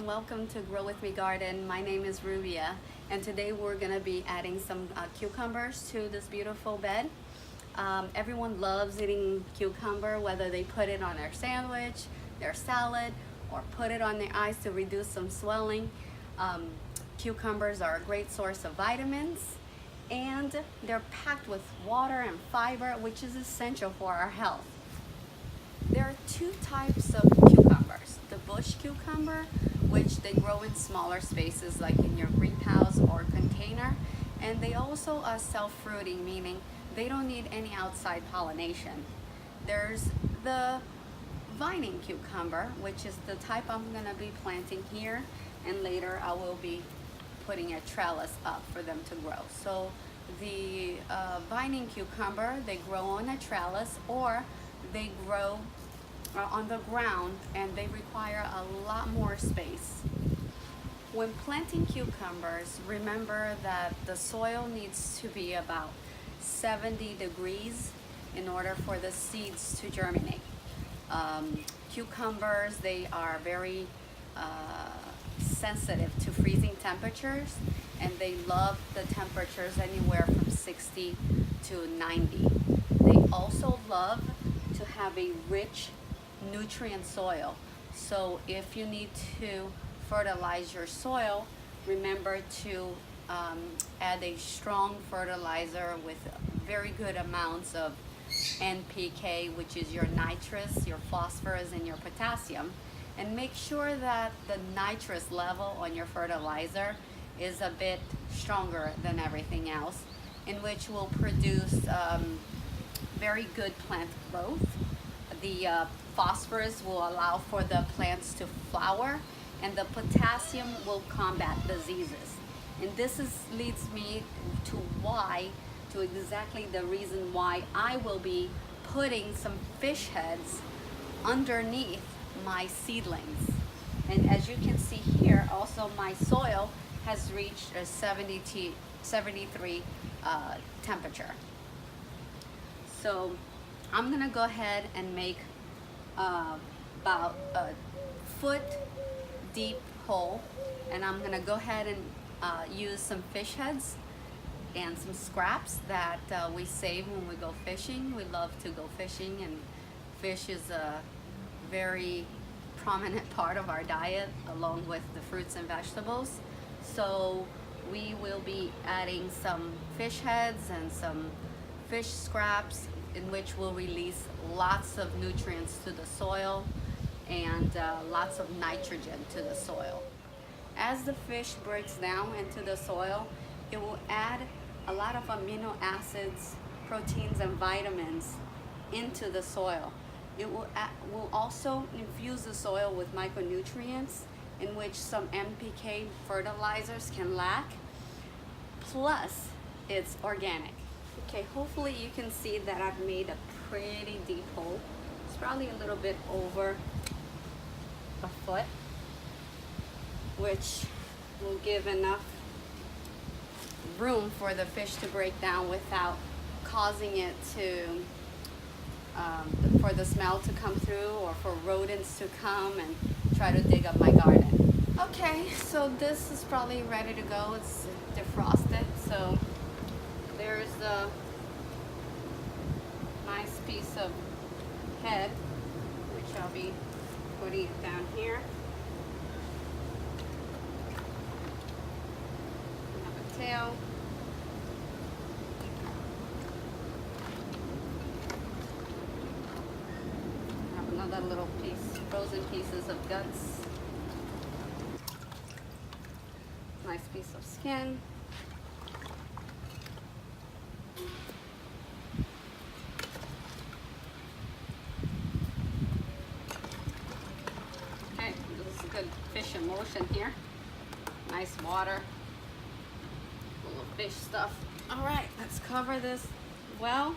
and welcome to Grow With Me Garden. My name is Rubia, and today we're gonna be adding some cucumbers to this beautiful bed. Everyone loves eating cucumber, whether they put it on their sandwich, their salad, or put it on their eyes to reduce some swelling. Cucumbers are a great source of vitamins, and they're packed with water and fiber, which is essential for our health. There are two types of cucumbers. The bush cucumber, which they grow in smaller spaces like in your greenhouse or container, and they also are self-fruiting, meaning they don't need any outside pollination. There's the vining cucumber, which is the type I'm going to be planting here, and later I will be putting a trellis up for them to grow. So the vining cucumber, they grow on a trellis, or they grow on the ground, and they require a lot more space. When planting cucumbers, remember that the soil needs to be about 70 degrees in order for the seeds to germinate. Cucumbers, they are very sensitive to freezing temperatures, and they love the temperatures anywhere from 60 to 90. They also love to have a rich nutrient soil. So if you need to fertilize your soil, remember to add a strong fertilizer with very good amounts of NPK, which is your nitrous, your phosphorus, and your potassium. And make sure that the nitrous level on your fertilizer is a bit stronger than everything else, in which will produce very good plant growth. The phosphorus will allow for the plants to flower, and the potassium will combat diseases. And this leads me to exactly the reason why I will be putting some fish heads underneath my seedlings. And as you can see here, also my soil has reached a 73 temperature. So I'm gonna go ahead and make about a foot deep hole, and I'm gonna go ahead and use some fish heads and some scraps that we save when we go fishing. We love to go fishing, and fish is a very prominent part of our diet along with the fruits and vegetables. So we will be adding some fish heads and some fish scraps, in which will release lots of nutrients to the soil and lots of nitrogen to the soil. As the fish breaks down into the soil, it will add a lot of amino acids, proteins, and vitamins into the soil. It will also infuse the soil with micronutrients, in which some NPK fertilizers can lack. Plus, it's organic. Okay, hopefully you can see that I've made a pretty deep hole. It's probably a little bit over a foot, which will give enough room for the fish to break down without causing it to, for the smell to come through, or for rodents to come and try to dig up my garden. Okay, so this is probably ready to go. It's defrosted, so there's the nice piece of head, which I'll be putting it down here. We have a tail. I have another little piece, frozen pieces of guts. Nice piece of skin. Good fish in motion here. Nice water, full of fish stuff. All right, let's cover this well.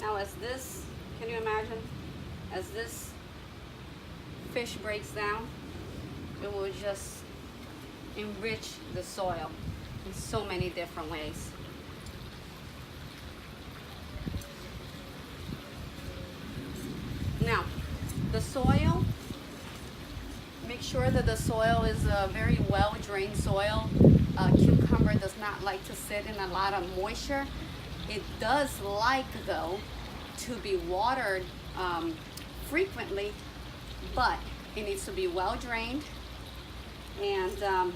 Now as this, can you imagine, as this fish breaks down, it will just enrich the soil in so many different ways. The soil, make sure that the soil is a very well drained soil. Cucumber does not like to sit in a lot of moisture. It does like though to be watered frequently, but it needs to be well drained. And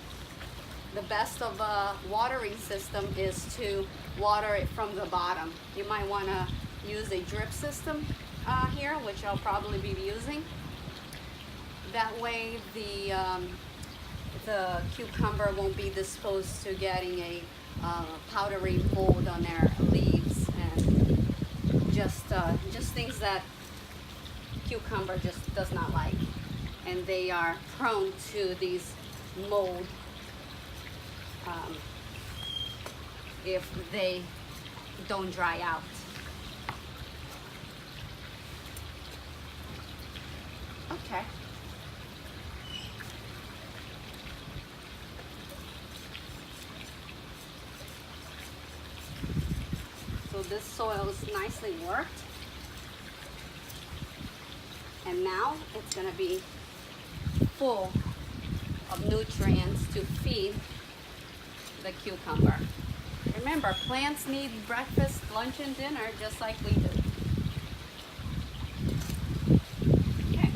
the best of a watering system is to water it from the bottom. You might want to use a drip system here, which I'll probably be using. That way the cucumber won't be disposed to getting a powdery mold on their leaves, and just things that cucumber just does not like, and they are prone to these mold if they don't dry out. Okay. So this soil is nicely worked. And now it's going to be full of nutrients to feed the cucumber. Remember, plants need breakfast, lunch, and dinner just like we do. Okay.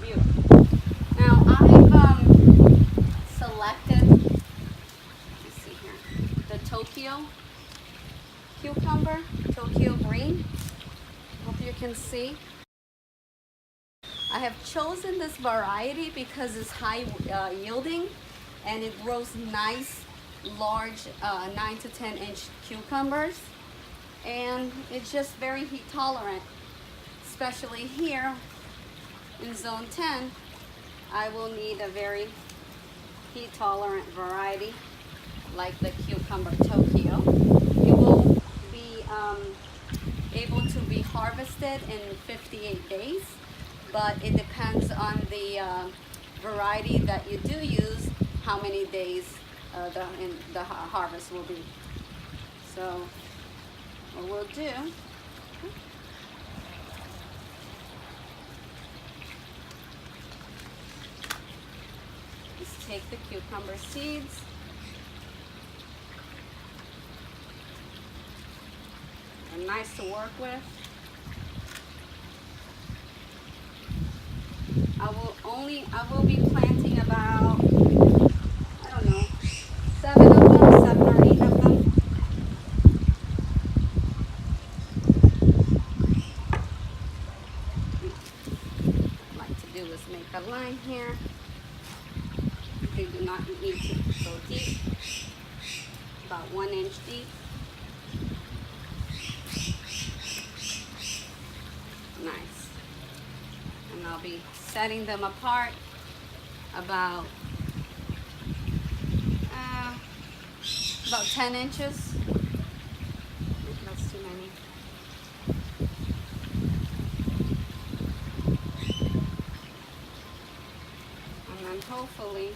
Beautiful. Now I've selected, let's see here, the Tokyo cucumber, Tokyo green. Hope you can see. I have chosen this variety because it's high yielding, and it grows nice, large 9 to 10 inch cucumbers, and it's just very heat tolerant. Especially here in zone 10, I will need a very heat tolerant variety like the cucumber Tokyo. It will be able to be harvested in 58 days. But it depends on the variety that you do use, how many days the harvest will be. So what we'll do is take the cucumber seeds, they're nice to work with. I will be planting about, I don't know, 7 or 8 of them. What I like to do is make a line here. They do not need to go deep, about 1 inch deep. Nice. And I'll be setting them apart about 10 inches. I think that's too many. And then hopefully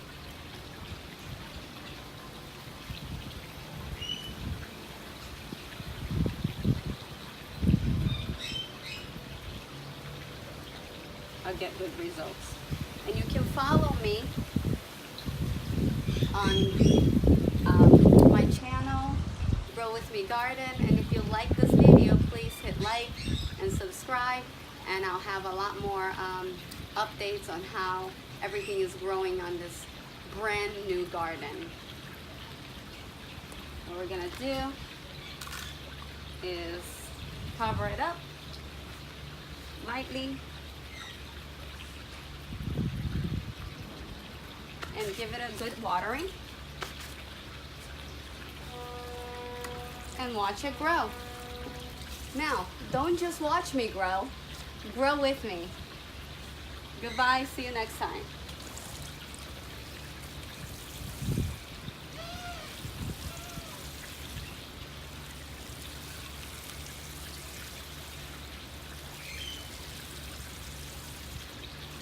I'll get good results. And you can follow me on my channel, Grow With Me Garden. And if you like this video, please hit like and subscribe. And I'll have a lot more updates on how everything is growing on this brand new garden. What we're gonna do is cover it up lightly and give it a good watering and watch it grow. Now, don't just watch me grow, grow with me. Goodbye, see you next time.